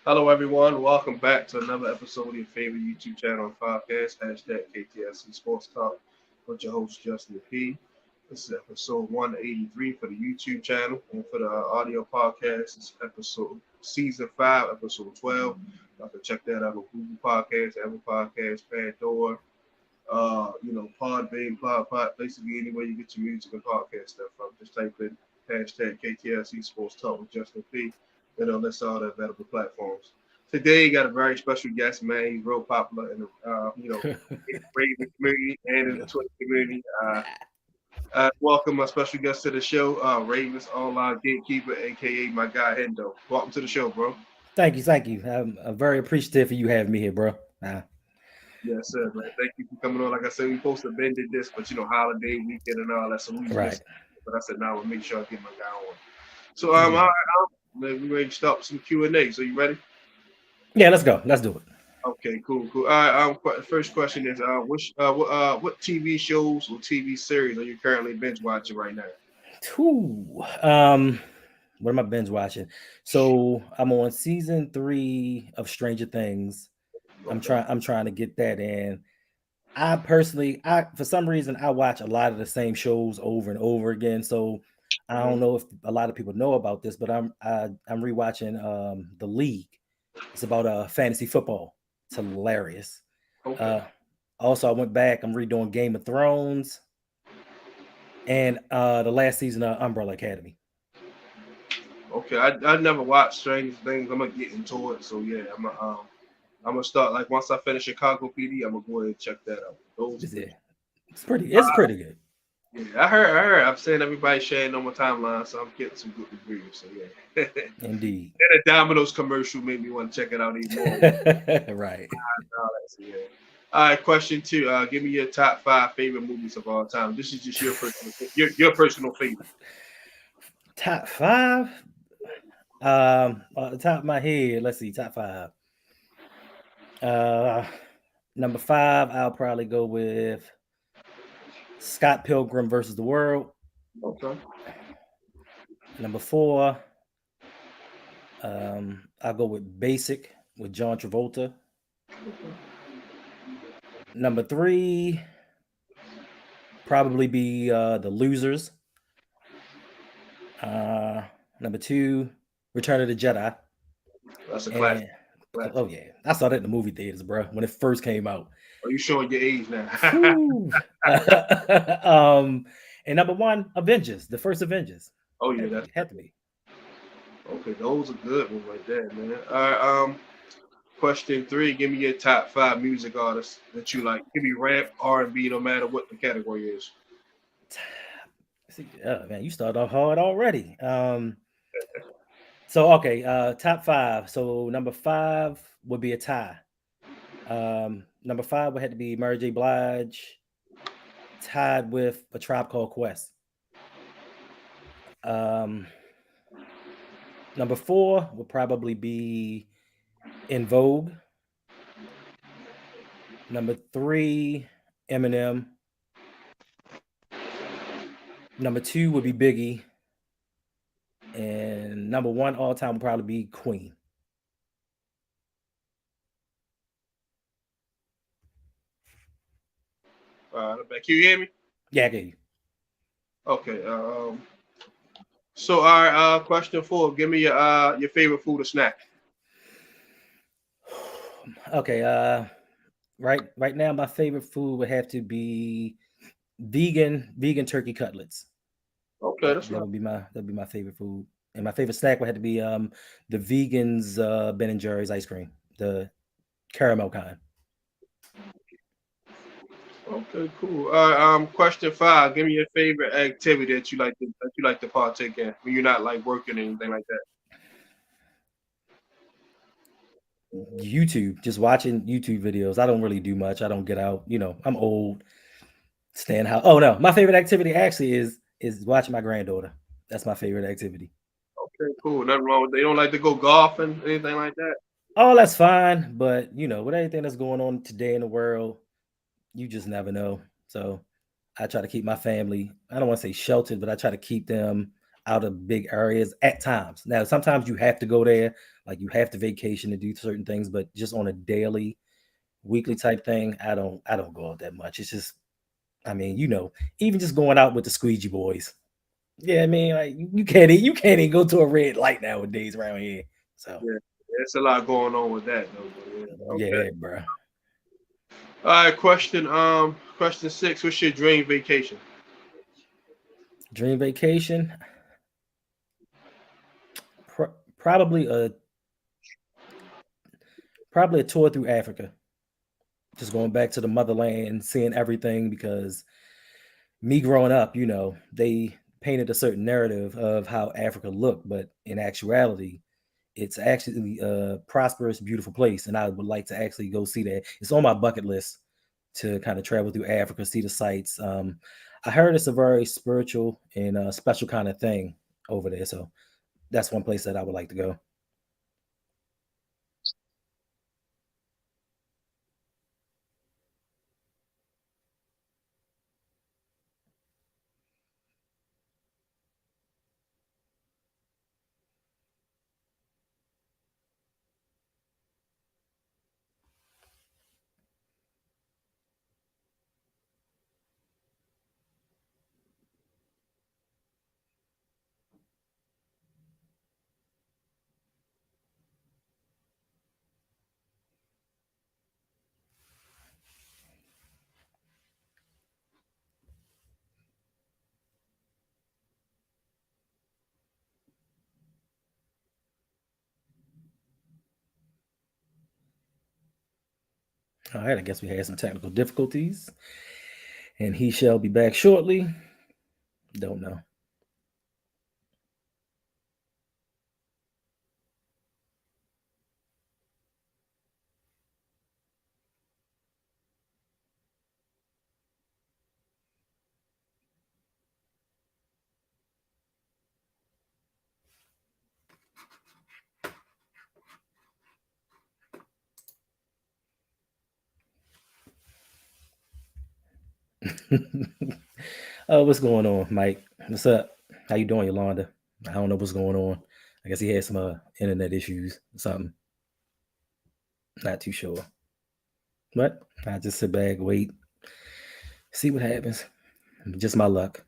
Hello, everyone. Welcome back to another episode of your favorite YouTube channel and podcast, hashtag KTSC Sports Talk, with your host, Justin P. This is episode 183 for the YouTube channel, and for the audio podcast, it's episode season 5, episode 12. You can check that out on Google Podcasts, Apple Podcasts, Pandora, Podbean, basically anywhere you get your music and podcast stuff from. Just type in hashtag KTSC Sports Talk with Justin P. List all the available platforms. Today, got a very special guest, man. He's real popular in the, in the Raven community and in the Twitter community. Welcome my special guest to the show, Ravens Online Gatekeeper, aka my guy Hendo. Welcome to the show, bro. Thank you. I'm very appreciative for you having me here, bro. Yes, sir, man. Thank you for coming on. Like I said, we supposed to bend this, but holiday weekend and all that, so we Right. missed. But I said, now we'll make sure I get my guy on. So, all Yeah. right, we ready to start some Q&A. So, you ready? Yeah, let's go. Let's do it. Okay, cool. All right. First question is, what TV shows or TV series are you currently binge watching right now? Ooh, what am I binge watching? So I'm on season 3 of Stranger Things. Okay. I'm trying to get that in. I personally, I for some reason I watch a lot of the same shows over and over again. So I Mhm. don't know if a lot of people know about this, but I'm rewatching The League. It's about fantasy football. It's hilarious. Okay. Uh, Also, I went back. I'm redoing Game of Thrones and the last season of Umbrella Academy. Okay. I never watched Stranger Things. I'm gonna get into it. So yeah, I'm gonna start like once I finish Chicago PD. I'm gonna go ahead and check that out. Those are It's, good. yeah, it's pretty good. Yeah, I heard. I'm saying everybody sharing on my timeline, so I'm getting some good reviews. So yeah. Indeed. And the Domino's commercial made me want to check it out even more. Right. All that, so yeah. All right, question two. Give me your top 5 favorite movies of all time. This is just your personal favorite. Top five. Off the top of my head, let's see. Top five. Uh, Number five, I'll probably go with Scott Pilgrim versus the World. Okay. Number four, I'll go with Basic with John Travolta. Number three, probably be The Losers. Uh, Number two, Return of the Jedi. That's a classic. And Classic. oh yeah, I saw that in the movie theaters, bro, when it first came out. Are you showing your age now? Whew. um, and number one, Avengers, the first Avengers. Oh yeah, that's Had to be. okay. Those are good ones right there, man. All right. Question three. Give me your top 5 music artists that you like. Give me rap, R&B, no matter what the category is. See, man, you started off hard already. So okay, top five. So number five would be a tie. Number five would have to be Mary J. Blige, tied with A Tribe Called Quest. Um, Number four would probably be In Vogue. Number three, Eminem. Number two would be Biggie, and number one all time would probably be Queen. Can you hear me? Yeah, I get you. Okay. So our question four. Give me your favorite food or snack. Okay, right now my favorite food would have to be vegan turkey cutlets. Okay, that's not. That'd be my favorite food. And my favorite snack would have to be the vegans Ben and Jerry's ice cream, the caramel kind. Okay, cool. Question five. Give me your favorite activity that you like to partake in when you're not like working or anything like that. YouTube, just watching YouTube videos. I don't really do much. I don't get out. I'm old. Staying house. Oh no, my favorite activity actually is watching my granddaughter. That's my favorite activity. Okay, cool. Nothing wrong with. They don't like to go golfing, anything like that. Oh, that's fine, but with everything that's going on today in the world, you just never know. So I try to keep my family. I don't want to say sheltered, but I try to keep them out of big areas at times. Now, sometimes you have to go there, like you have to vacation to do certain things, but just on a daily, weekly type thing, I don't go out that much. It's just, I mean, even just going out with the squeegee boys. Yeah, I mean, like you can't even go to a red light nowadays around here. So Yeah, there's a lot going on with that though. But yeah. Okay. yeah, bro. All right. Question 6. What's your dream vacation? Dream vacation, probably a tour through Africa. Just going back to the motherland, seeing everything because me growing up, they painted a certain narrative of how Africa looked, but in actuality, it's actually a prosperous, beautiful place, and I would like to actually go see that. It's on my bucket list to kind of travel through Africa, see the sights. I heard it's a very spiritual and special kind of thing over there, so that's one place that I would like to go. All right, I guess we had some technical difficulties, and he shall be back shortly. Don't know. Oh, what's going on, Mike? What's up? How you doing, Yolanda? I don't know what's going on. I guess he had some internet issues or something. Not too sure. But I just sit back, wait, see what happens. Just my luck.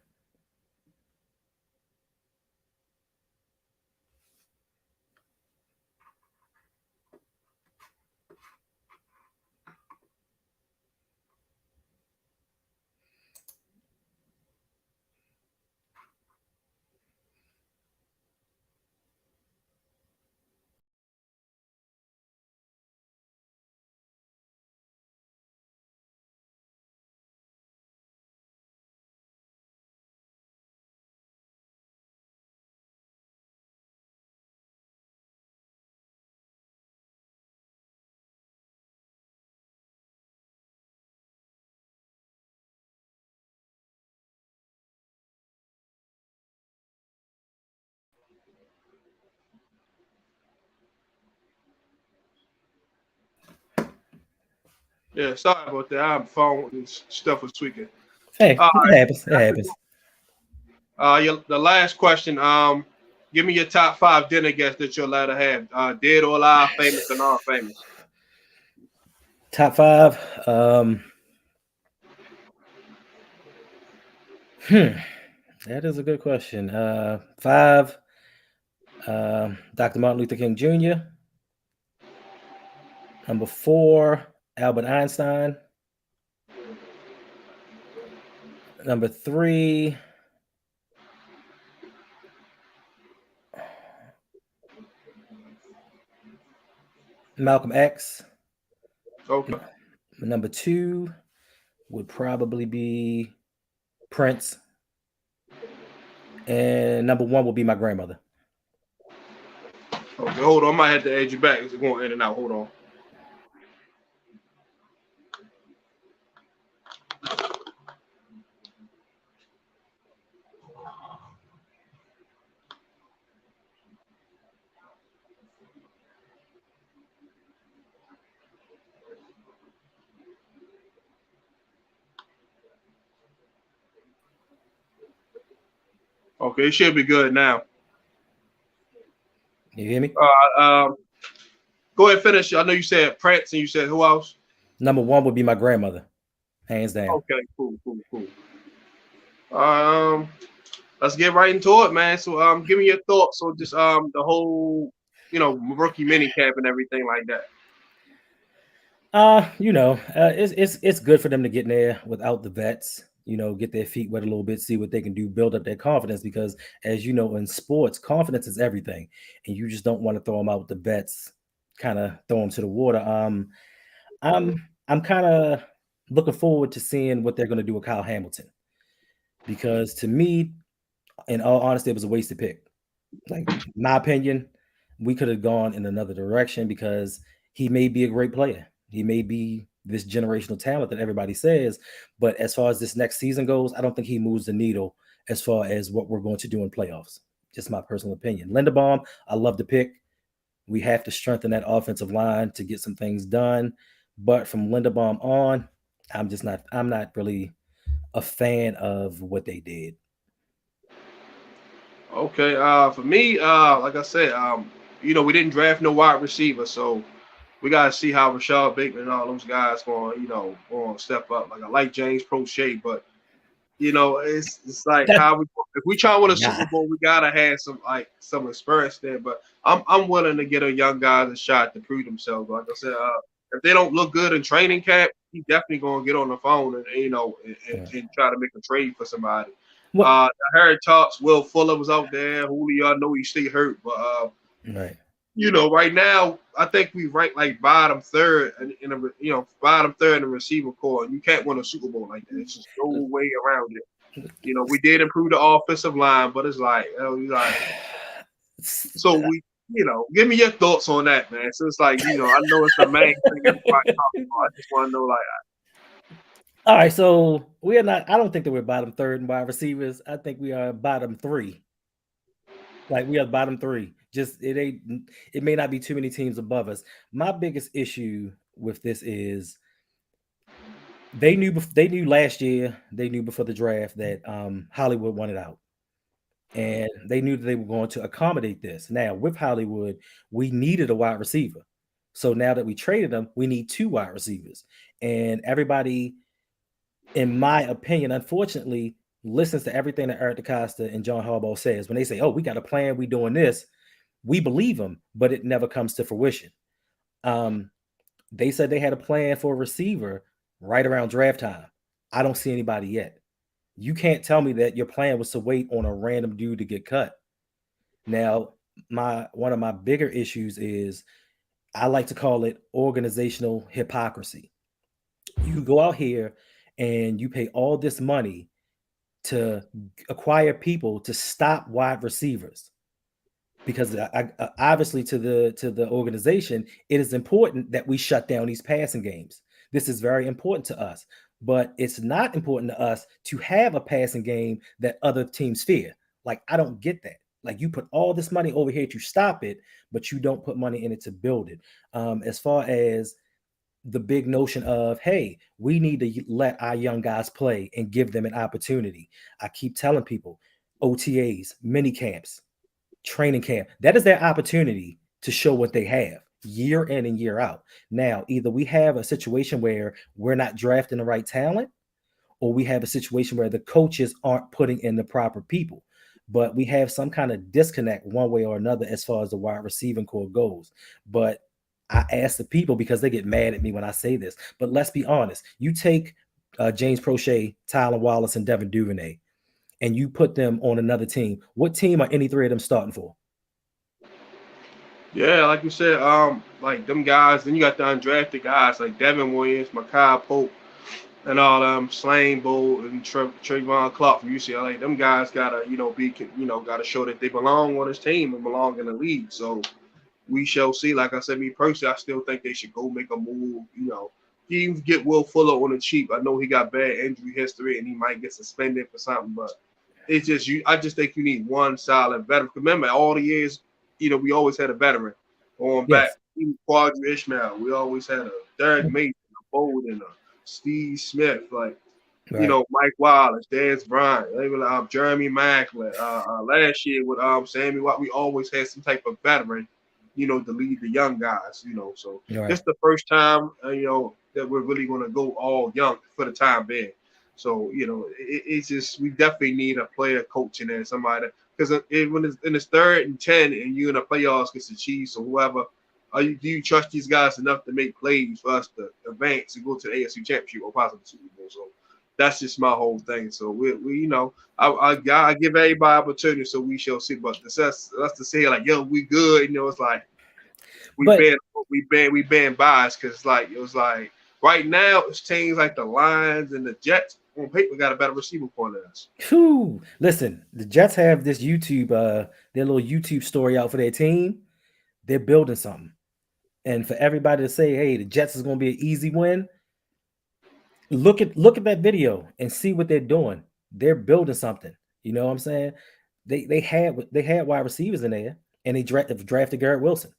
Yeah. Sorry about that. Our phone and stuff was tweaking. Hey, All it right. happens. It happens. The last question. Give me your top 5 dinner guests that you'll let her have. Dead or alive, famous or non-famous. Top five. Hmm, that is a good question. Five. Dr. Martin Luther King Jr. Number 4, Albert Einstein. Number 3, Malcolm X. Okay. Number 2 would probably be Prince. And number 1 would be my grandmother. Okay. Hold on. I might have to add you back. It's going in and out. Hold on. Okay, it should be good now. You hear me? Go ahead, finish. I know you said Prince, and you said who else? Number one would be my grandmother, hands down. Okay, cool. Um, let's get right into it, man. So, give me your thoughts on just the whole, rookie mini camp and everything like that. It's good for them to get in there without the vets. Get their feet wet a little bit, see what they can do, build up their confidence. Because as you know, in sports, confidence is everything, and you just don't want to throw them out with the vets, kind of throw them to the water. I'm kind of looking forward to seeing what they're going to do with Kyle Hamilton, because to me, in all honesty, it was a wasted pick. Like, my opinion, we could have gone in another direction because he may be a great player. He may be this generational talent that everybody says, but as far as this next season goes, I don't think he moves the needle as far as what we're going to do in playoffs. Just my personal opinion. Linderbaum, I love the pick. We have to strengthen that offensive line to get some things done, but from Linderbaum on, I'm not really a fan of what they did. Okay, for me, like I said, we didn't draft no wide receiver, so we gotta see how Rashad Bateman and all those guys going to step up. Like I like James Prochet, but it's like That how we if we try to win a Super yeah. Bowl, we gotta have some experience there. But I'm willing to get a young guys a shot to prove themselves. Like I said, if they don't look good in training camp, he definitely gonna get on the phone and and try to make a trade for somebody. What I heard talks. Will Fuller was out there. Julio, I know he stay hurt, but right. right now, I think we rank like bottom third bottom third in the receiver core. And you can't win a Super Bowl like that. It's just no way around it. We did improve the offensive line, but it's like, so give me your thoughts on that, man. So it's like, I know it's the main thing everybody talks about. I just want to know, like, All right, so we are not. I don't think that we're bottom third in wide receivers. I think we are bottom three. Like, we are bottom three. Just it ain't. It may not be too many teams above us. My biggest issue with this is they knew. They knew last year. They knew before the draft that Hollywood wanted out, and they knew that they were going to accommodate this. Now with Hollywood, we needed a wide receiver. So now that we traded them, we need two wide receivers, and everybody, in my opinion, unfortunately, listens to everything that Eric DeCosta and John Harbaugh says. When they say, "Oh, we got a plan, we doing this," we believe them, but it never comes to fruition. Um, they said they had a plan for a receiver right around draft time. I don't see anybody yet. You can't tell me that your plan was to wait on a random dude to get cut. Now, my one of my bigger issues is I like to call it organizational hypocrisy. You go out here and you pay all this money to acquire people to stop wide receivers, because obviously to the organization, it is important that we shut down these passing games. This is very important to us, but it's not important to us to have a passing game that other teams fear. Like, I don't get that. Like, you put all this money over here to stop it, but you don't put money in it to build it. As far as the big notion of, hey, we need to let our young guys play and give them an opportunity. I keep telling people, OTAs, mini camps, training camp, that is their opportunity to show what they have year in and year out. Now, either we have a situation where we're not drafting the right talent, or we have a situation where the coaches aren't putting in the proper people. But we have some kind of disconnect one way or another as far as the wide receiving core goes. But I ask the people because they get mad at me when I say this. But let's be honest. You take James Prochet, Tyler Wallace, and Devin Duvernay, and you put them on another team. What team are any three of them starting for? yeah, like you said, like them guys. Then you got the undrafted guys like Devin Williams, Makai Pope, and all them Slane Bull and Trayvon Clark from UCLA. Them guys gotta, gotta show that they belong on this team and belong in the league. So we shall see. Like I said, me personally, I still think they should go make a move. You get Will Fuller on the cheap. I know he got bad injury history and he might get suspended for something, but it's just you. I just think you need one solid veteran. Remember, all the years, we always had a veteran going back. Yes. Even Quadri Ishmael, we always had a Derek Mason, a Bolden, a Steve Smith. Like, Right. Mike Wallace, Dez Bryant, even Jeremy Macklin. Last year with Sammy Watt, we always had some type of veteran, to lead the young guys. So this Right. is the first time, that we're really going to go all young for the time being. So it's just we definitely need a player coach in there, somebody because when it's 3rd and 10 and you're in the playoffs against the Chiefs or whoever. Do you trust these guys enough to make plays for us to advance and go to the AFC Championship or possibly Super Bowl? So that's just my whole thing. So we I give everybody opportunity, so we shall see. But that's to say like, yo, we good. It's like we But been we been biased because it was like right now it's teams like the Lions and the Jets on paper got a better receiver corps than us. whew, listen, the Jets have this YouTube, their little YouTube story out for their team. They're building something. And for everybody to say, hey, the Jets is going to be an easy win, look at that video and see what they're doing. They're building something. You know what I'm saying? They had wide receivers in there, and they drafted Garrett Wilson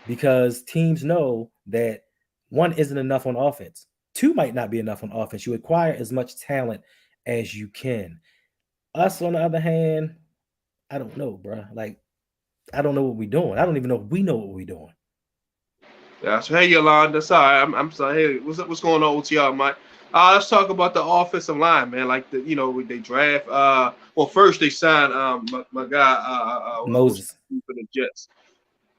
because teams know that one isn't enough on offense. Two might not be enough on offense. You acquire as much talent as you can. Us, on the other hand, I don't know, bro. Like, I don't know what we're doing. I don't even know if we know what we're doing. Yeah, so hey Yolanda, sorry, I'm sorry. Hey, what's going on with y'all, Mike? Let's talk about the offensive line, man. Like they draft. Well, first they signed my guy who's Moses, for the Jets,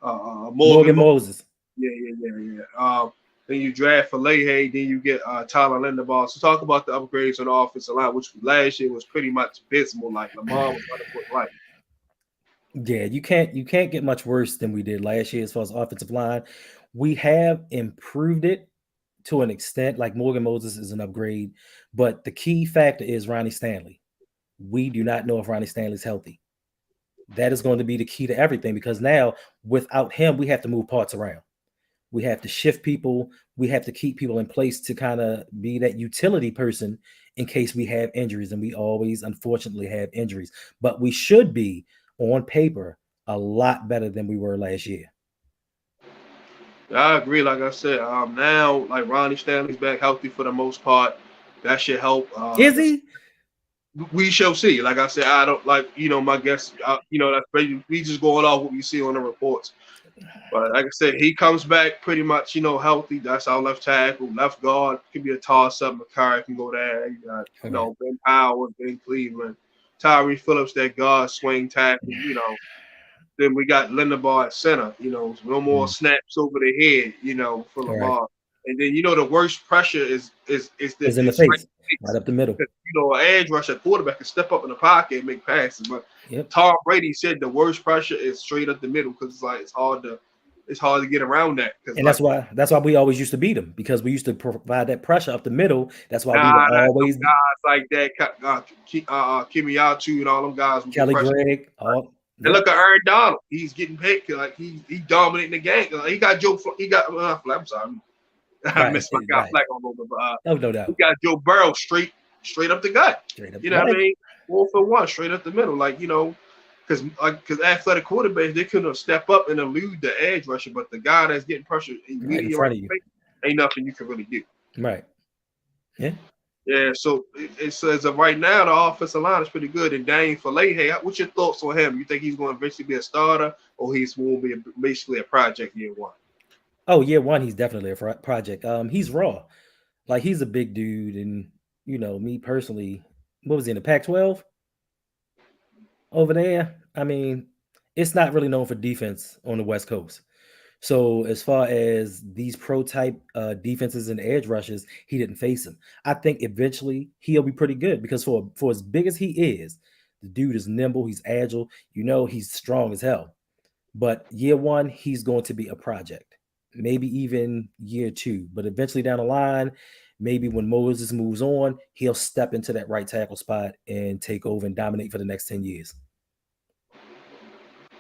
Morgan. Morgan Moses. Yeah. Then you draft for Leahy, then you get Tyler Linderbaugh. So talk about the upgrades on the offensive line, which last year was pretty much abysmal. Like Lamar was running for life. Yeah, you can't get much worse than we did last year as far as offensive line. We have improved it to an extent. Like Morgan Moses is an upgrade, but the key factor is Ronnie Stanley. We do not know if Ronnie Stanley's healthy. That is going to be the key to everything because now without him, we have to move parts around. We have to shift people. We have to keep people in place to kind of be that utility person in case we have injuries. And we always, unfortunately, have injuries. But we should be, on paper, a lot better than we were last year. I agree. Like I said, now like Ronnie Stanley's back healthy for the most part. That should help. Is he? We shall see. Like I said, I don't like my guess. That's basically we just going off what we see on the reports. But like I said, he comes back pretty much healthy. That's our left tackle, left guard could be a toss up. McCarry can go there. You got Okay. Ben Powell, Ben Cleveland, Tyree Phillips, that guard swing tackle. Then we got Linderbaugh at center. No more Mm. snaps over the head. For All right. Lamar. And then the worst pressure is Is in the right face, in the right face. up the middle. Because an edge rusher quarterback can step up in the pocket and make passes, but Yep. Tom Brady said the worst pressure is straight up the middle because it's hard to get around that because And that's why we always used to beat them because we used to provide that pressure up the middle. That's why we nah, were them always guys like that, Kimiyachu and all them guys will get Kelly pressure. Gregg. All And yep. look at Aaron Donald, he's getting picked like he dominating the game. Like, he got I'm sorry, I Right. missed my guy Right. Flack all over, but Oh, no we doubt. got Joe Burrow straight up the gut. Straight up. You know what I Right. mean? 4 for 1, straight up the middle. Because athletic quarterbacks they couldn't step up and elude the edge rusher, but the guy that's getting pressure Right in immediately right front of in you. the face, ain't nothing you can really do. Right. Yeah. Yeah, so it says right now the offensive line is pretty good. And Dane Falehe, what's your thoughts on him? You think he's going to eventually be a starter, or he's going to be basically a project year one? Oh, year one, he's definitely a project. He's raw. Like he's a big dude, and me personally, what was he in the Pac-12 over there? I mean, it's not really known for defense on the West Coast. So as far as these pro type defenses and edge rushes, he didn't face him. I think eventually he'll be pretty good because for as big as he is, the dude is nimble, he's agile, he's strong as hell. But year one, he's going to be a project. Maybe even year two, but eventually down the line, maybe when Moses moves on, he'll step into that right tackle spot and take over and dominate for the next 10 years.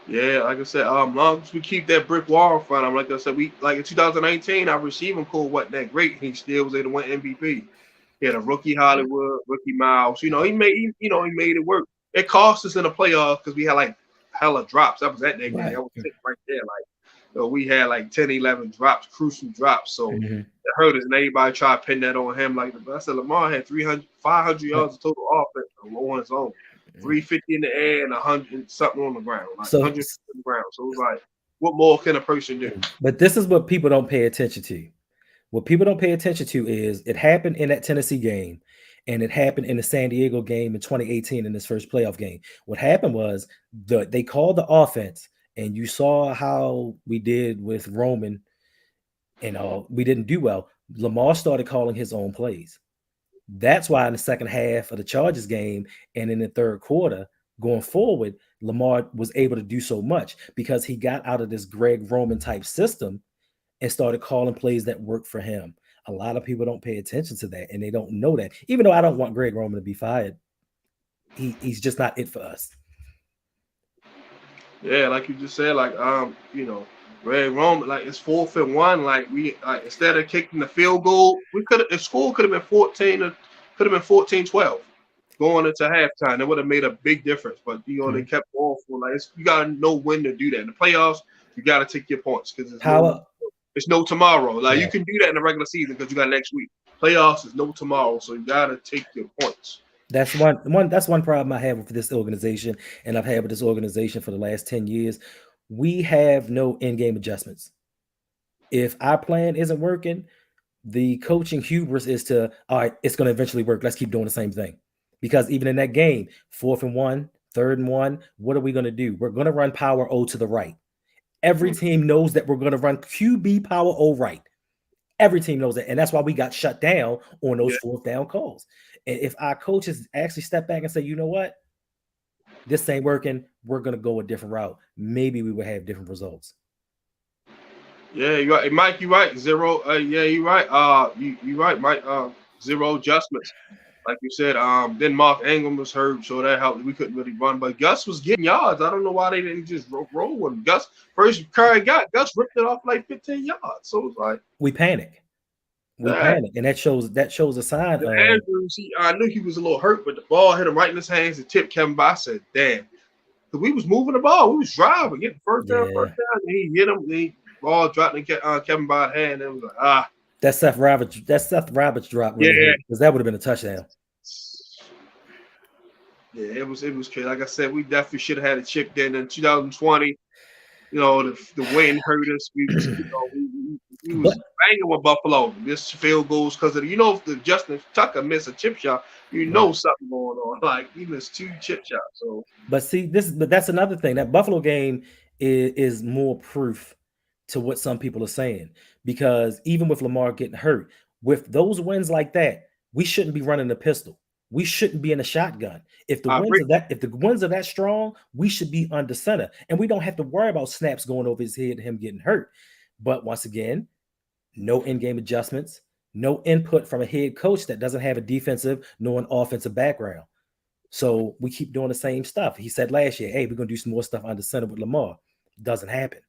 Yeah, like I said, long as we keep that brick wall in front of him, like I said, we like in 2019, our receiving core wasn't that great. He still was able to win MVP. He had a rookie Hollywood, rookie Miles. He made it work. It cost us in the playoffs because we had like hella drops. That was at that game. Right. I was sitting right there. Like we had like 10, 11 drops, crucial drops. So Mhm. hurt us, and everybody tried to pin that on him. Like I said, Lamar had 300, 500 But yards of total offense on his own, 350 in the air and 100 something on the ground, like so 100 on the ground. So it was like, what more can a person do? but this is what people don't pay attention to. What people don't pay attention to is it happened in that Tennessee game and it happened in the San Diego game in 2018 in this first playoff game. What happened was they called the offense, and you saw how we did with Roman and all. We didn't do well. Lamar started calling his own plays. That's why in the second half of the Chargers game and in the third quarter going forward, Lamar was able to do so much because he got out of this Greg Roman type system and started calling plays that work for him. A lot of people don't pay attention to that, and they don't know that. Even though I don't want Greg Roman to be fired, he's just not it for us. Yeah, like you just said, like Red Roman, like it's 4th and 1. Like we instead of kicking the field goal, we could have the score could have been 14-12 going into halftime. It would have made a big difference. But they kept going for you gotta know when to do that. In the playoffs, you gotta take your points because it's no tomorrow. Like you can do that in the regular season because you got next week. Playoffs is no tomorrow, so you gotta take your points. That's one problem I have with this organization, and I've had with this organization for the last 10 years. We have no in-game adjustments. If our plan isn't working, the coaching hubris is to, all right, it's going to eventually work. Let's keep doing the same thing. Because even in that game, 4th and 1, 3rd and 1, what are we going to do? We're going to run power O to the right. Every team knows that we're going to run QB power O right. Every team knows that. And that's why we got shut down on those 4th down calls. And if our coaches actually step back and say, you know what? This ain't working. We're going to go a different route. Maybe we would have different results. Yeah, you're right. Hey, Mike, you're right. Zero. Yeah, you're right. You're right, Mike. Zero adjustments. Like you said, then Mark Ingram was hurt, so that helped. We couldn't really run, but Gus was getting yards. I don't know why they didn't just roll with him. Gus first carry Gus ripped it off like 15 yards. So it was like we panic. Panic, and that shows a sign. Andrews, I knew he was a little hurt, but the ball hit him right in his hands and tipped Kevin by. I said, "Damn," because we was moving the ball, we was driving, getting first down, and he hit him. The ball dropped in Kevin Byard's hand, and it was like, That Seth Roberts drop, really because that would have been a touchdown. Yeah, it was crazy. Like I said, we definitely should have had a chip then in 2020. The wind hurt us. We was, we was banging with Buffalo. This field goals because of if the Justin Tucker missed a chip shot, something going on. Like he missed 2 chip shots. So, but that's another thing. That Buffalo game is more proof to what some people are saying, because even with Lamar getting hurt, with those wins like that, we shouldn't be running the pistol. We shouldn't be in a shotgun. If the wins are that strong, we should be under center, and we don't have to worry about snaps going over his head, him getting hurt. But once again, no in-game adjustments, no input from a head coach that doesn't have a defensive nor an offensive background. So we keep doing the same stuff. He said last year, "Hey, we're gonna do some more stuff under center with Lamar." Doesn't happen.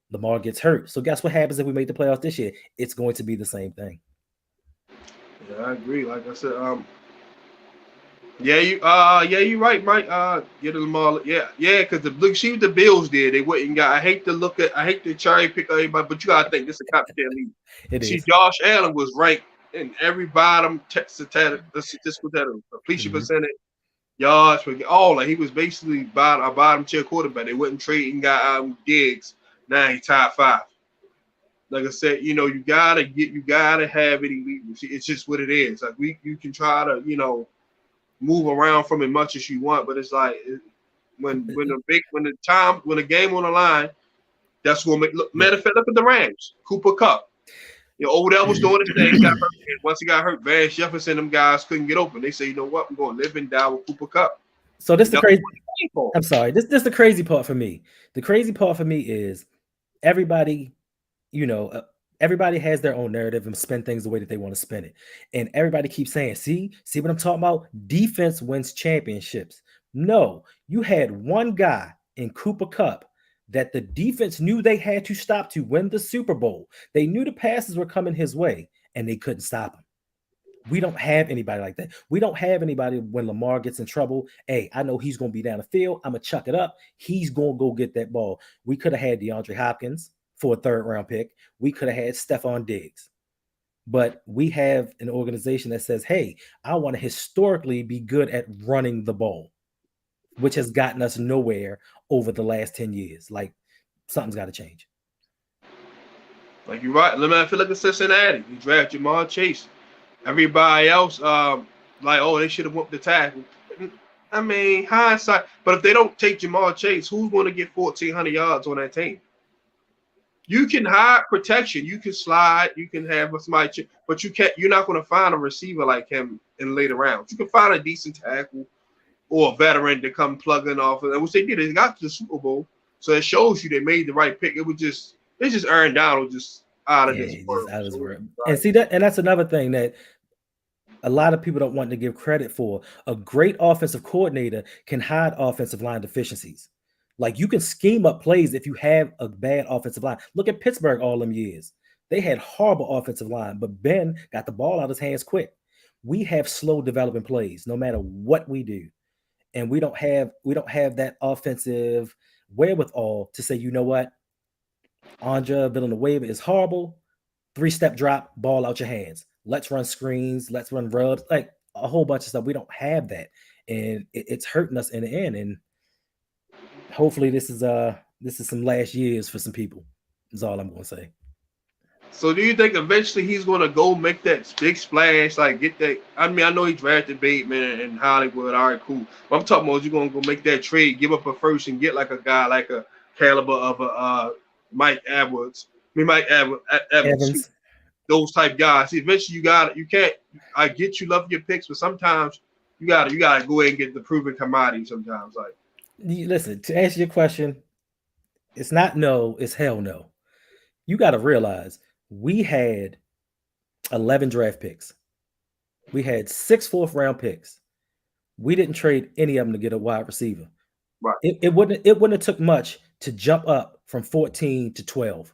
Lamar gets hurt. So guess what happens if we make the playoffs this year? It's going to be the same thing. Yeah, I agree. Like I said, you're right, Mike. Get Lamar. Yeah, because see what the Bills did. They wouldn't got. I hate to cherry pick everybody, but you gotta think this is a competitive league. Josh Allen was ranked in every bottom statistical completion percentage, yards for all. Like he was basically a bottom tier quarterback. They wouldn't trade and got Diggs. Now he's top 5. Like I said, you gotta have it elite. It's just what it is. Like you can try to move around from it much as you want, but it's like when the game on the line, that's what make look. Matter of fact, look at the Rams. Cooper Kupp. Odell was doing his thing. Got hurt. Once he got hurt, Van Jefferson, them guys couldn't get open. They say, you know what, we're going to live and die with Cooper Kupp. So this the crazy. I'm sorry. This the crazy part for me. The crazy part for me is everybody, everybody has their own narrative and spend things the way that they want to spend it. And everybody keeps saying, see what I'm talking about? Defense wins championships. No, you had one guy in Cooper Kupp that the defense knew they had to stop to win the Super Bowl. They knew the passes were coming his way, and they couldn't stop him. We don't have anybody like that. We don't have anybody when Lamar gets in trouble. Hey, I know he's going to be down the field. I'm going to chuck it up. He's going to go get that ball. We could have had DeAndre Hopkins for a 3rd-round pick. We could have had Stephon Diggs. but we have an organization that says, hey, I want to historically be good at running the ball, which has gotten us nowhere over the last 10 years. Like, something's got to change. Like you're right. Let me feel like a Cincinnati. You draft Jamal Chase. Everybody else, like, oh, they should have whooped the tackle. I mean, hindsight. But if they don't take Jamal Chase, who's going to get 1,400 yards on that team? You can hide protection. You can slide. You can have somebody, but you can't. You're not going to find a receiver like him in later rounds. You can find a decent tackle or a veteran to come plugging off, and which they did. They got to the Super Bowl, so it shows you they made the right pick. It's just Aaron Donald just out of Yeah, this just world. out of this So, world. right. And see that, and that's another thing that a lot of people don't want to give credit for. A great offensive coordinator can hide offensive line deficiencies. Like, you can scheme up plays if you have a bad offensive line. Look at Pittsburgh all them years. They had horrible offensive line, but Ben got the ball out of his hands quick. We have slow developing plays no matter what we do. And we don't have that offensive wherewithal to say, you know what, Anja Villanueva is horrible. 3-step drop, ball out your hands. Let's run screens. Let's run rubs. Like, a whole bunch of stuff. We don't have that, and it's hurting us in the end. And hopefully, this is some last years for some people. Is all I'm going to say. So do you think eventually he's going to go make that big splash, like get that? I mean, I know he drafted Bateman and Hollywood. All right, cool. But I'm talking about you going to go make that trade, give up a first, and get like a guy like a caliber of a Mike Edwards. I mean, Evans, Evans, those type guys. See, eventually, you can't. I get you love your picks, but sometimes you gotta go ahead and get the proven commodity. Sometimes, like listen, to answer your question, it's not no, it's hell no. You got to realize we had 11 draft picks. We had 6 fourth-round picks. We didn't trade any of them to get a wide receiver. right. It wouldn't have took much to jump up from 14 to 12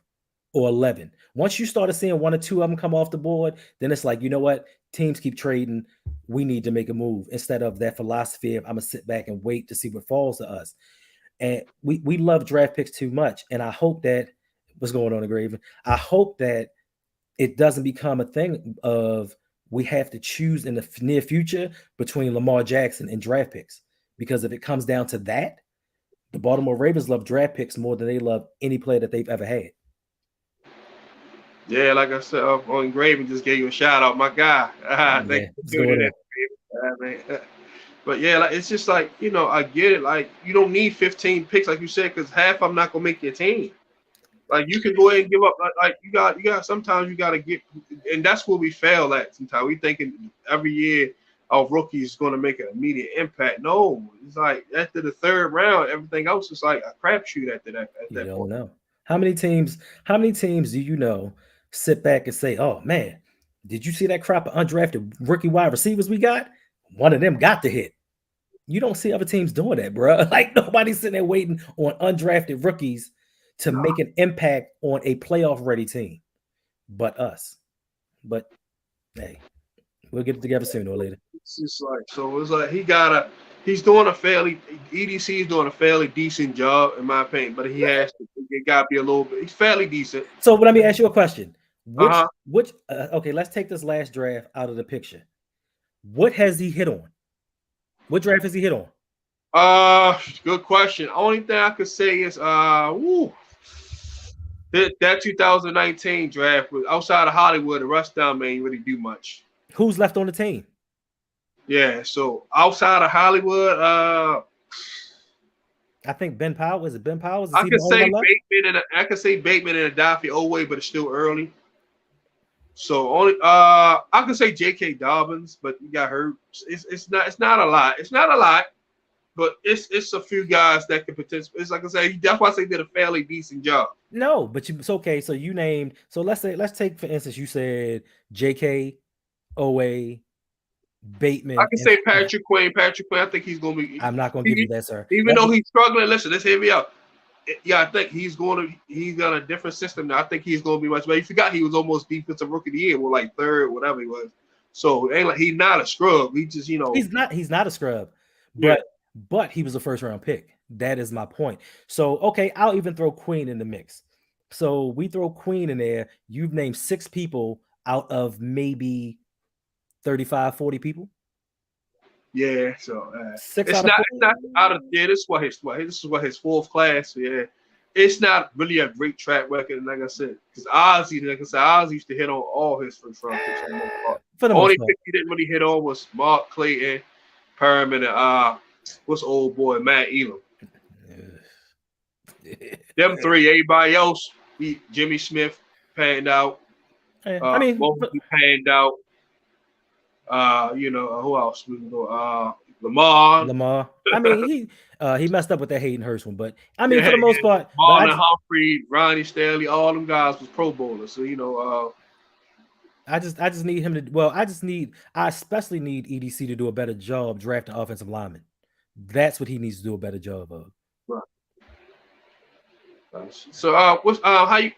or 11. Once you started seeing one or two of them come off the board, then it's like, you know what? Teams keep trading. We need to make a move instead of that philosophy of I'm gonna sit back and wait to see what falls to us. And we love draft picks too much. And I hope that what's going on in Graven. I hope that it doesn't become a thing of we have to choose in the near future between Lamar Jackson and draft picks. Because if it comes down to that, the Baltimore Ravens love draft picks more than they love any player that they've ever had. Yeah, like I said, on Engraving, just gave you a shout out, my guy. Thank Yeah, you for what's tuning going in, on? man. But yeah, like it's just like I get it. Like you don't need 15 picks, like you said, because half of them not gonna make your team. Like you can go ahead and give up. Like you got. Sometimes you got to get, and that's where we fail at. Sometimes we thinking every year our rookie is going to make an immediate impact. No, it's like after the third round, everything else is like a crapshoot after that. At You that don't point. know. How many teams do you know sit back and say, oh man, did you see that crop of undrafted rookie wide receivers we got? One of them got the hit. You don't see other teams doing that, bro. Like, nobody's sitting there waiting on undrafted rookies to make an impact on a playoff ready team, but us. But hey, we'll get it together sooner or later. It's just like so. It's like he's doing a fairly EDC is doing a fairly decent job in my opinion, but he has to. It got to be a little bit. He's fairly decent. So let me ask you a question. Uh Which huh. which okay, let's take this last draft out of the picture. What has he hit on? What draft has he hit on? Good question. Only thing I could say is that 2019 draft was outside of Hollywood. The rest down man ain't really do much. Who's left on the team? Yeah. So outside of Hollywood, I think Ben Powell. Is it Ben Powell? Is I he the could only say one left? Bateman and Adafi Oway, but it's still early. So only I could say J.K. Dobbins, but he got hurt. It's not a lot. It's not a lot, but it's a few guys that could potentially. It's like I said, that's why I say he did a fairly decent job. No, but it's okay. So you named. So let's take for instance. You said J.K. Owe, I Bateman, can and say Patrick Queen. Patrick Queen, I think he's going to be. I'm not going to give you that, sir. Even though he's struggling, listen, let's hear me out. Yeah, I think he's got a different system now. I think he's going to be much better. You forgot he was almost defensive rookie of the year, or like third, whatever he was. So it ain't like he's not a scrub. He just He's not a scrub, yeah. but he was a first round pick. That is my point. So okay, I'll even throw Queen in the mix. So we throw Queen in there. You've named 6 people out of maybe 35, 40 people. Yeah, so Six out of it's 40. not out of yeah. This is what his fourth class. Yeah, it's not really a great track record. And like I said, because Ozzy, like I said, Ozzy used to hit on all his first round picks for the most part. For the most Only part. pick he didn't really hit on was Mark Clayton, Perriman, and what's old boy Matt Elam. Them three. Everybody else, Jimmy Smith panned out. I mean, Mosley panned out. Who else? We can go. Lamar. Lamar. I mean, he messed up with that Hayden Hurst one, but I mean, Yeah, for the most yeah. part. But Marlon Humphrey, Ronnie Stanley, all them guys was Pro Bowlers. So I just need him to. Well, I especially need EDC to do a better job drafting offensive linemen. That's what he needs to do a better job of. right. So what's how you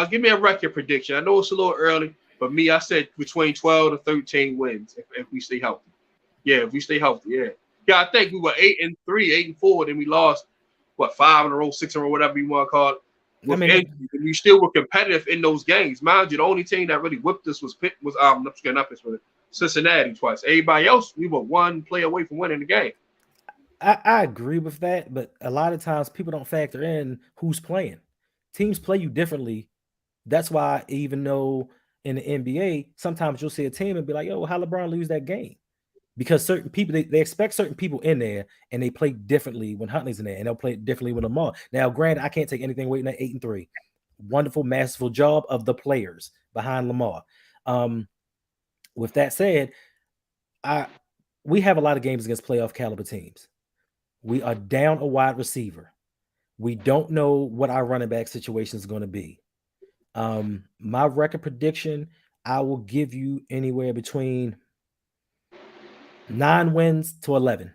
give me a record prediction? I know it's a little early, but me, I said between 12 to 13 wins if we stay healthy. Yeah, if we stay healthy, yeah. Yeah, I think we were 8-3, 8-4, then we lost what 5 in a row, 6 in a row, whatever you want to call it. I With mean, injuries, and we still were competitive in those games. Mind you, the only team that really whipped us was not Pittsburgh, Cincinnati twice. Everybody else, we were one play away from winning the game. I agree with that, but a lot of times people don't factor in who's playing. Teams play you differently. That's why even though in the NBA, sometimes you'll see a team and be like, "Yo, how LeBron lose that game?" Because certain people they expect certain people in there and they play differently when Huntley's in there and they'll play differently when Lamar. Now, granted, I can't take anything away from that 8-3. Wonderful, masterful job of the players behind Lamar. With that said, we have a lot of games against playoff caliber teams. We are down a wide receiver. We don't know what our running back situation is going to be. My record prediction, I will give you anywhere between 9 wins to 11.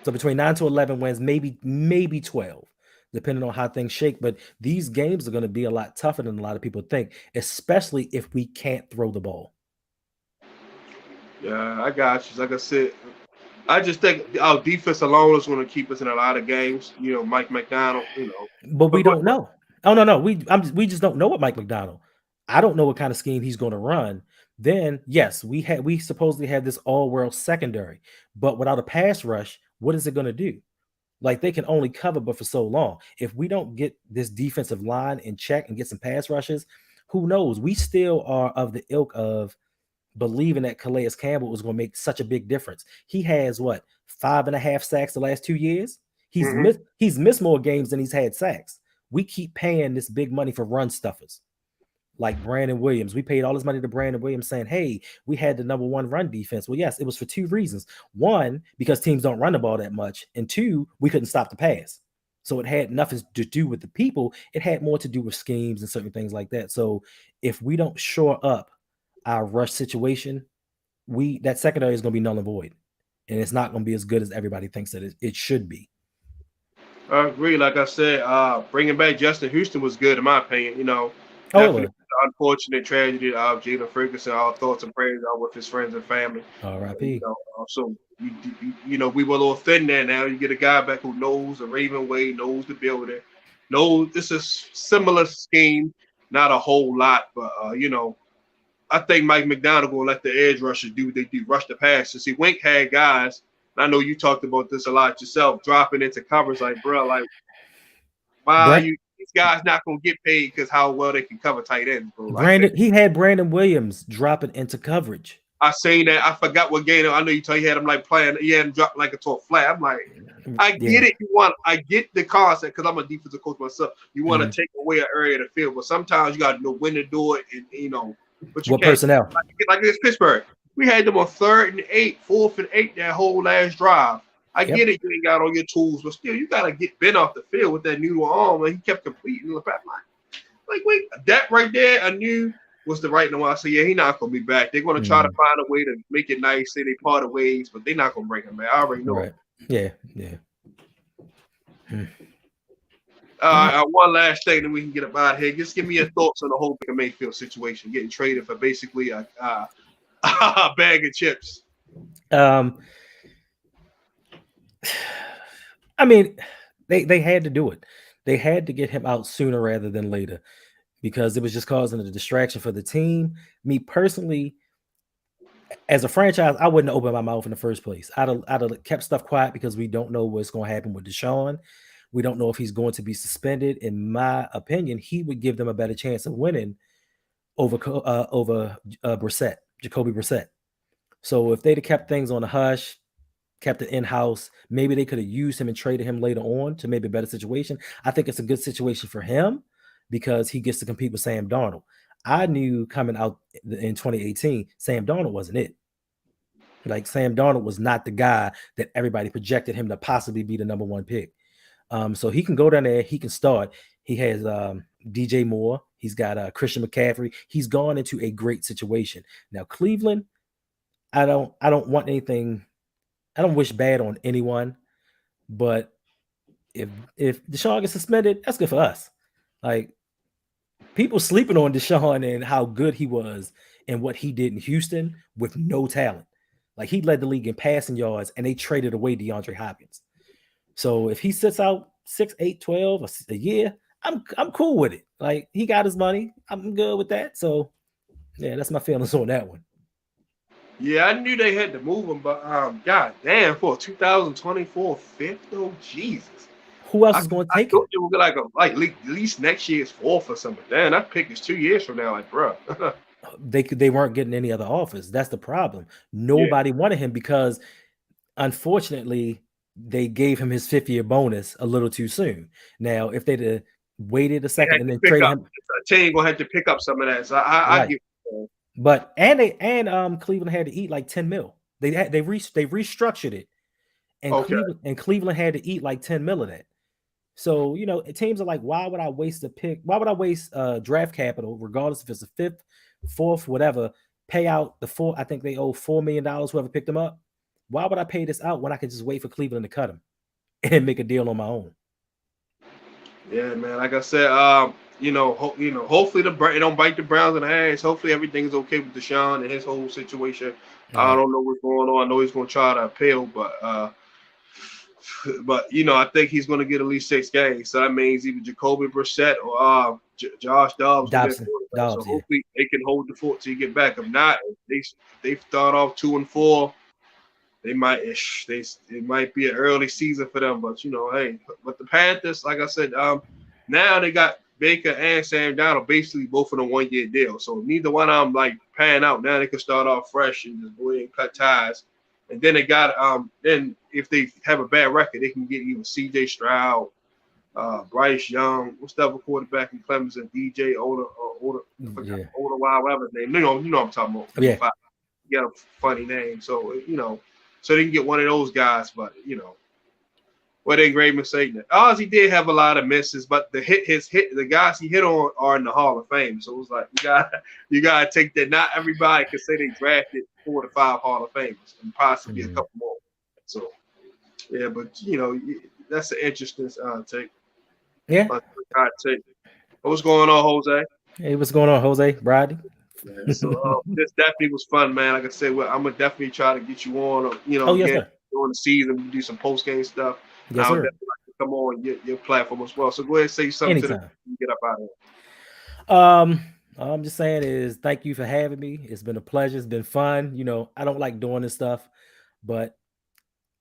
So between 9 to 11 wins, maybe 12, depending on how things shake. But these games are going to be a lot tougher than a lot of people think, especially if we can't throw the ball. Yeah, I got you. Like I said, I just think our defense alone is going to keep us in a lot of games. Mike McDonald. But But we go don't know. Oh no, we just don't know what Mike McDonald. I don't know what kind of scheme he's going to run. Then yes, we supposedly have this all-world secondary, but without a pass rush, what is it going to do? Like they can only cover but for so long. If we don't get this defensive line in check and get some pass rushes, who knows? We still are of the ilk of believing that Calais Campbell was going to make such a big difference. He has what 5.5 sacks the last 2 years. ahead. He's missed more games than he's had sacks. We keep paying this big money for run stuffers like Brandon Williams. We paid all this money to Brandon Williams saying, hey, we had the number one run defense. Well, yes, it was for two reasons. One, because teams don't run the ball that much. And two, we couldn't stop the pass. So it had nothing to do with the people. It had more to do with schemes and certain things like that. So if we don't shore up our rush situation, that secondary is going to be null and void. And it's not going to be as good as everybody thinks that it should be. I agree. Like I said, bringing back Justin Houston was good in my opinion. Definitely unfortunate tragedy of Jalen Ferguson. Our thoughts and prayers are with his friends and family. R.I.P. So we were a little thin there. Now you get a guy back who knows the Raven way, knows the building, knows this is similar scheme, not a whole lot, but I think Mike McDonald gonna let the edge rushers do what they do, rush the pass. You see, Wink had guys. I know you talked about this a lot yourself, dropping into covers like, bro, like, why are you? These guys not gonna get paid because how well they can cover tight ends, bro. Like he had Brandon Williams dropping into coverage. I seen that. I forgot what game. I know you had him like playing. He had him drop like a flat. I'm like, I get it. I get the concept because I'm a defensive coach myself. You want to take away an area of the field, but sometimes you got to know when to do it, and but you what can't. Personnel? Like this Pittsburgh, we had them on 3rd and 8, 4th and 8 that whole last drive. I get it. You ain't got all your tools, but still, you got to get Ben off the field with that noodle arm, and he kept completing the back line. Like, wait, that right there, I knew was the right one. I said, yeah, he's not gonna be back. They're gonna try to find a way to make it nice, say they part of ways, but they're not gonna bring him back. I already know. Right. Yeah. One last thing, then we can get up out of here. Just give me your thoughts on the whole Baker Mayfield situation, getting traded for basically a bag of chips. I mean, they had to do it. They had to get him out sooner rather than later. because it was just causing a distraction for the team. Me personally, as a franchise, I wouldn't have opened my mouth in the first place. I'd have kept stuff quiet because we don't know what's going to happen with Deshaun. We don't know if he's going to be suspended. In my opinion, he would give them a better chance of winning over Brissett, Jacoby Brissett. So if they'd have kept things on the hush, kept it in house, maybe they could have used him and traded him later on to maybe a better situation. I think it's a good situation for him because he gets to compete with Sam Darnold. I knew coming out in 2018, Sam Darnold wasn't it. Like Sam Darnold was not the guy that everybody projected him to possibly be the number one pick. So he can go down there, he can start. He has DJ Moore, he's got Christian McCaffrey. He's gone into a great situation. Now Cleveland, I don't want anything. I don't wish bad on anyone, but if Deshaun gets suspended, that's good for us. Like people sleeping on Deshaun and how good he was and what he did in Houston with no talent. Like he led the league in passing yards, and they traded away DeAndre Hopkins. So if he sits out 6, 8, 12 a year, I'm cool with it. Like he got his money. I'm good with that. So yeah, that's my feelings on that one. Yeah, I knew they had to move him, but god damn, for a 2024 fifth though, Jesus. Who else I, is going to I take it? thought it would be like at least next year's fourth or something. Damn, that pick is 2 years from now, like bro. They weren't getting any other offers. That's the problem. Yeah, Nobody wanted him because unfortunately they gave him his 5th year bonus a little too soon. Now, if they'd have waited a they second had and to then pick traded up. him, A team gonna have to pick up some of that. So I right. get. But and Cleveland had to eat like 10 mil. They restructured it, and Okay. Cleveland had to eat like 10 mil of that. So, teams are like, why would I waste a pick? Why would I waste draft capital, regardless if it's a 5th, 4th, whatever, pay out the four? I think they owe $4 million, whoever picked them up. Why would I pay this out when I could just wait for Cleveland to cut him and make a deal on my own? Yeah, man. Like I said, hopefully it don't bite the Browns in the ass. Hopefully everything is okay with Deshaun and his whole situation. I Right. don't know what's going on. I know he's gonna try to appeal, but I think he's gonna get at least 6 games. So that means either Jacoby Brissett or Josh Dobbs will get Dobson. quarterback. So Dobbs, yeah. hopefully they can hold the fort till you get back. If not, if they start off 2-4. They might it might be an early season for them, but hey, but the Panthers, like I said, now they got Baker and Sam Darnold basically both in a 1 year deal. So neither one of them like pan out. Now they can start off fresh and just go ahead and cut ties. And then they got then if they have a bad record, they can get even C.J. Stroud, Bryce Young, what's the other quarterback in Clemson, DJ I forgot Yeah. whatever his name. You know what I'm talking about. Yeah. He got a funny name, so so they can get one of those guys, but what ain't great mistake. Ozzy did have a lot of misses, but the guys he hit on are in the Hall of Fame. So it was like you gotta take that. Not everybody can say they drafted 4 to 5 Hall of Famers and possibly a couple more. So yeah, but that's an interesting take. Yeah. Take. What's going on, Jose? Hey, what's going on, Jose? Brady? Yeah, so this definitely was fun, man. Like I said, I'm gonna definitely try to get you on, Oh, yes, again sir. during the season. We do some post game stuff. Yes, I would sir. definitely like to come on your platform as well. So go ahead and say something to them Anytime. and get up out of here. All I'm just saying is thank you for having me. It's been a pleasure. It's been fun. I don't like doing this stuff, but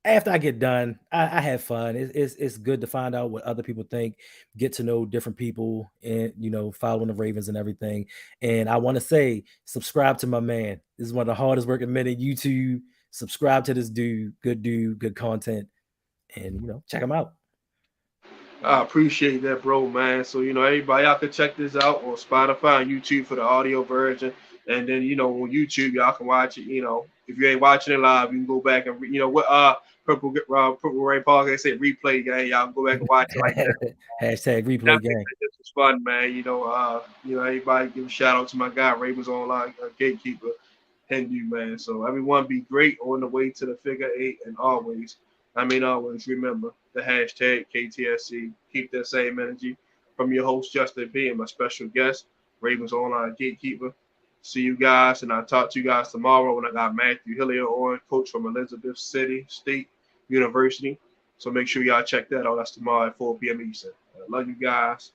after I get done, I have fun. It's good to find out what other people think, get to know different people, and following the Ravens and everything. And I want to say, subscribe to my man. This is one of the hardest working men in YouTube. Subscribe to this dude, good content, and check him out. I appreciate that, bro, man. So everybody out can check this out on Spotify and YouTube for the audio version, and then on YouTube y'all can watch it. If you ain't watching it live, you can go back and what Purple Rain Podcast said replay game. Y'all can go back and watch it like that. Hashtag replay Definitely game. think this was fun, man. Everybody give a shout out to my guy Ravens Online Gatekeeper Hindu, man. So everyone be great on the way to the figure 8, and always remember the hashtag KTSC. Keep that same energy from your host Justin B and my special guest Ravens Online Gatekeeper. See you guys, and I'll talk to you guys tomorrow when I got Matthew Hillier on, coach from Elizabeth City State University. So make sure y'all check that out. That's tomorrow at 4 p.m. Eastern. I love you guys.